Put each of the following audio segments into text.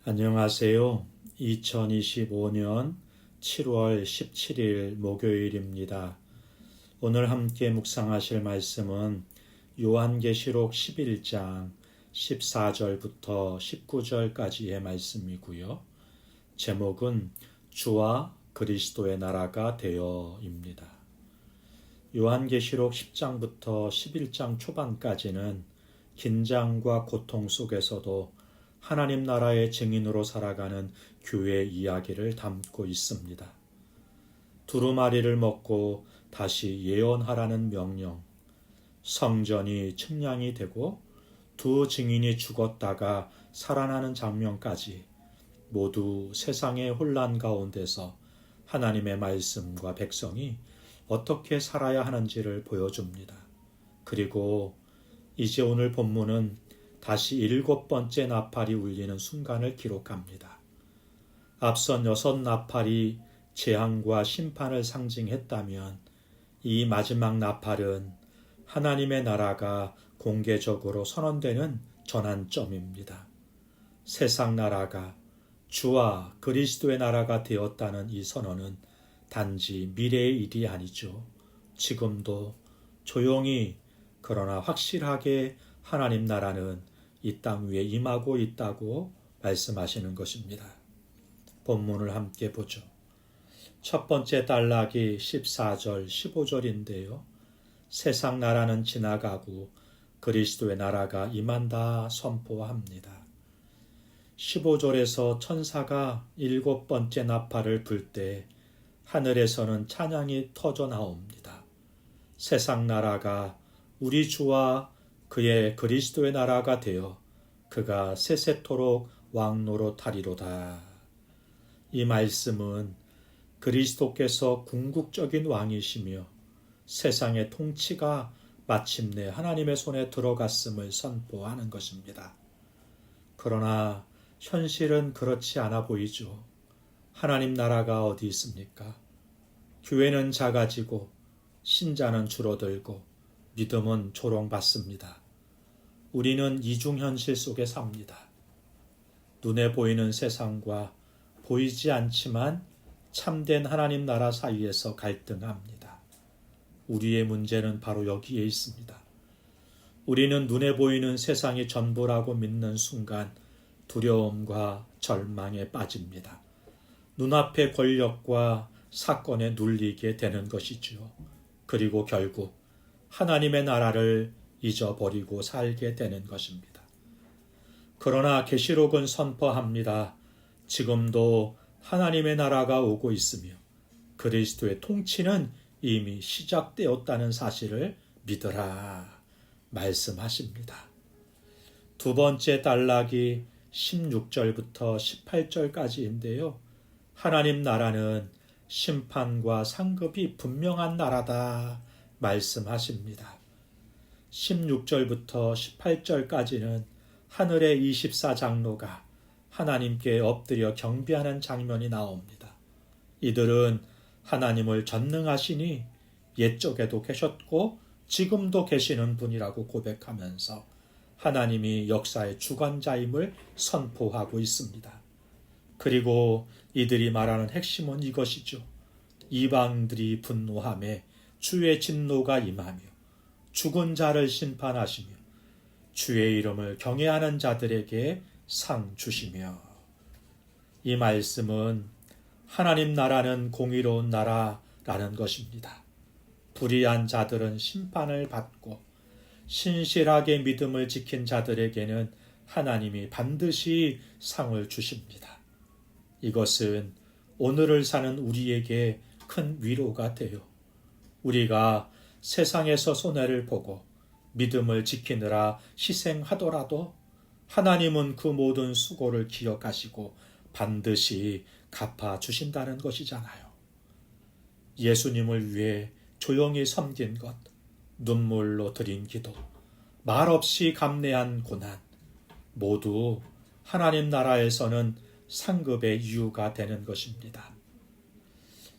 안녕하세요. 2025년 7월 17일 목요일입니다. 오늘 함께 묵상하실 말씀은 요한계시록 11장 14절부터 19절까지의 말씀이고요. 제목은 주와 그리스도의 나라가 되어입니다. 요한계시록 10장부터 11장 초반까지는 긴장과 고통 속에서도 하나님 나라의 증인으로 살아가는 교회 이야기를 담고 있습니다. 두루마리를 먹고 다시 예언하라는 명령, 성전이 측량이 되고 두 증인이 죽었다가 살아나는 장면까지 모두 세상의 혼란 가운데서 하나님의 말씀과 백성이 어떻게 살아야 하는지를 보여줍니다. 그리고 이제 오늘 본문은 다시 7번째 나팔이 울리는 순간을 기록합니다. 앞선 6 나팔이 재앙과 심판을 상징했다면 이 마지막 나팔은 하나님의 나라가 공개적으로 선언되는 전환점입니다. 세상 나라가 주와 그리스도의 나라가 되었다는 이 선언은 단지 미래의 일이 아니죠. 지금도 조용히 그러나 확실하게 하나님 나라는 이 땅 위에 임하고 있다고 말씀하시는 것입니다. 본문을 함께 보죠. 첫 번째 단락이 14절, 15절인데요. 세상 나라는 지나가고 그리스도의 나라가 임한다 선포합니다. 15절에서 천사가 7번째 나팔을 불 때 하늘에서는 찬양이 터져 나옵니다. 세상 나라가 우리 주와 그의 그리스도의 나라가 되어 그가 세세토록 왕노릇하리로다. 이 말씀은 그리스도께서 궁극적인 왕이시며 세상의 통치가 마침내 하나님의 손에 들어갔음을 선포하는 것입니다. 그러나 현실은 그렇지 않아 보이죠. 하나님 나라가 어디 있습니까? 교회는 작아지고 신자는 줄어들고 믿음은 조롱받습니다. 우리는 이중현실 속에 삽니다. 눈에 보이는 세상과 보이지 않지만 참된 하나님 나라 사이에서 갈등합니다. 우리의 문제는 바로 여기에 있습니다. 우리는 눈에 보이는 세상이 전부라고 믿는 순간 두려움과 절망에 빠집니다. 눈앞의 권력과 사건에 눌리게 되는 것이지요. 그리고 결국 하나님의 나라를 잊어버리고 살게 되는 것입니다. 그러나 계시록은 선포합니다. 지금도 하나님의 나라가 오고 있으며 그리스도의 통치는 이미 시작되었다는 사실을 믿으라 말씀하십니다. 두 번째 단락이 16절부터 18절까지인데요. 하나님 나라는 심판과 상급이 분명한 나라다 말씀하십니다. 16절부터 18절까지는 하늘의 24장로가 하나님께 엎드려 경배하는 장면이 나옵니다. 이들은 하나님을 전능하시니 옛적에도 계셨고 지금도 계시는 분이라고 고백하면서 하나님이 역사의 주관자임을 선포하고 있습니다. 그리고 이들이 말하는 핵심은 이것이죠. 이방들이 분노하며 주의 진노가 임하며 죽은 자를 심판하시며 주의 이름을 경외하는 자들에게 상 주시며. 이 말씀은 하나님 나라는 공의로운 나라라는 것입니다. 불의한 자들은 심판을 받고 신실하게 믿음을 지킨 자들에게는 하나님이 반드시 상을 주십니다. 이것은 오늘을 사는 우리에게 큰 위로가 되어 우리가 세상에서 손해를 보고 믿음을 지키느라 희생하더라도 하나님은 그 모든 수고를 기억하시고 반드시 갚아주신다는 것이잖아요. 예수님을 위해 조용히 섬긴 것, 눈물로 드린 기도, 말없이 감내한 고난, 모두 하나님 나라에서는 상급의 이유가 되는 것입니다.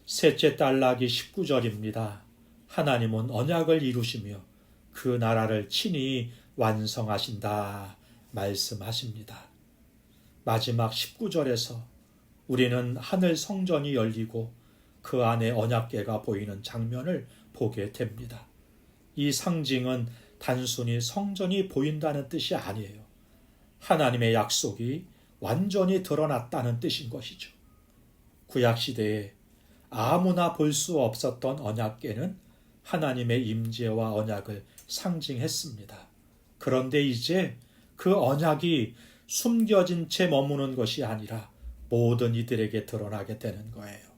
셋째 단락이 19절입니다. 하나님은 언약을 이루시며 그 나라를 친히 완성하신다 말씀하십니다. 마지막 19절에서 우리는 하늘 성전이 열리고 그 안에 언약궤가 보이는 장면을 보게 됩니다. 이 상징은 단순히 성전이 보인다는 뜻이 아니에요. 하나님의 약속이 완전히 드러났다는 뜻인 것이죠. 구약시대에 아무나 볼 수 없었던 언약궤는 하나님의 임재와 언약을 상징했습니다. 그런데 이제 그 언약이 숨겨진 채 머무는 것이 아니라 모든 이들에게 드러나게 되는 거예요.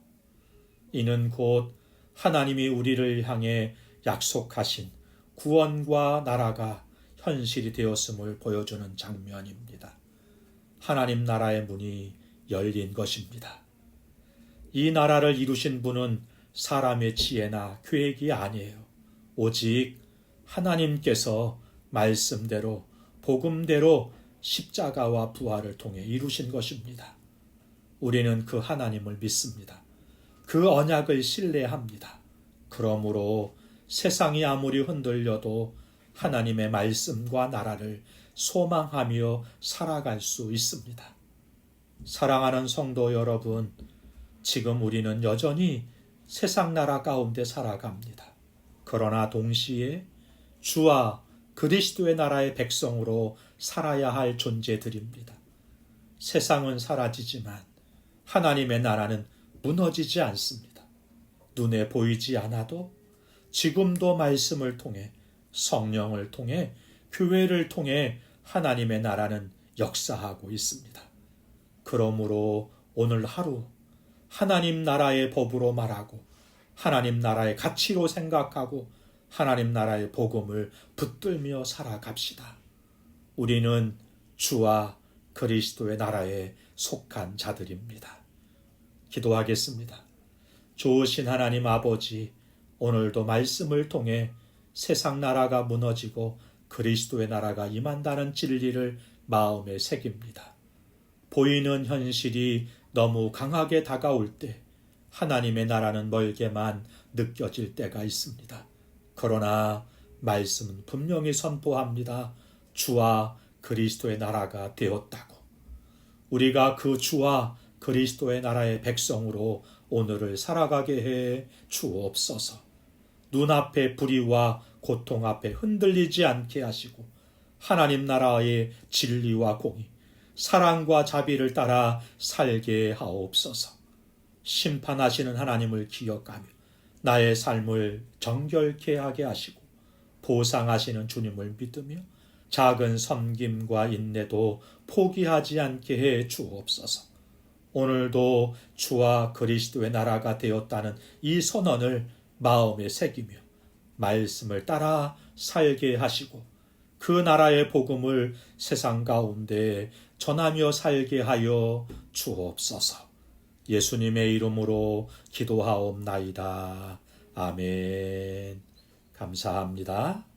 이는 곧 하나님이 우리를 향해 약속하신 구원과 나라가 현실이 되었음을 보여주는 장면입니다. 하나님 나라의 문이 열린 것입니다. 이 나라를 이루신 분은 사람의 지혜나 계획이 아니에요. 오직 하나님께서 말씀대로 복음대로 십자가와 부활을 통해 이루신 것입니다. 우리는 그 하나님을 믿습니다. 그 언약을 신뢰합니다. 그러므로 세상이 아무리 흔들려도 하나님의 말씀과 나라를 소망하며 살아갈 수 있습니다. 사랑하는 성도 여러분, 지금 우리는 여전히 세상 나라 가운데 살아갑니다. 그러나 동시에 주와 그리스도의 나라의 백성으로 살아야 할 존재들입니다. 세상은 사라지지만 하나님의 나라는 무너지지 않습니다. 눈에 보이지 않아도 지금도 말씀을 통해 성령을 통해 교회를 통해 하나님의 나라는 역사하고 있습니다. 그러므로 오늘 하루 하나님 나라의 법으로 말하고 하나님 나라의 가치로 생각하고 하나님 나라의 복음을 붙들며 살아갑시다. 우리는 주와 그리스도의 나라에 속한 자들입니다. 기도하겠습니다. 좋으신 하나님 아버지, 오늘도 말씀을 통해 세상 나라가 무너지고 그리스도의 나라가 임한다는 진리를 마음에 새깁니다. 보이는 현실이 너무 강하게 다가올 때 하나님의 나라는 멀게만 느껴질 때가 있습니다. 그러나 말씀은 분명히 선포합니다. 주와 그리스도의 나라가 되었다고. 우리가 그 주와 그리스도의 나라의 백성으로 오늘을 살아가게 해 주옵소서. 눈앞의 불의와 고통 앞에 흔들리지 않게 하시고 하나님 나라의 진리와 공의, 사랑과 자비를 따라 살게 하옵소서. 심판하시는 하나님을 기억하며 나의 삶을 정결케 하게 하시고 보상하시는 주님을 믿으며 작은 섬김과 인내도 포기하지 않게 해 주옵소서. 오늘도 주와 그리스도의 나라가 되었다는 이 선언을 마음에 새기며 말씀을 따라 살게 하시고 그 나라의 복음을 세상 가운데 전하며 살게 하여 주옵소서. 예수님의 이름으로 기도하옵나이다. 아멘. 감사합니다.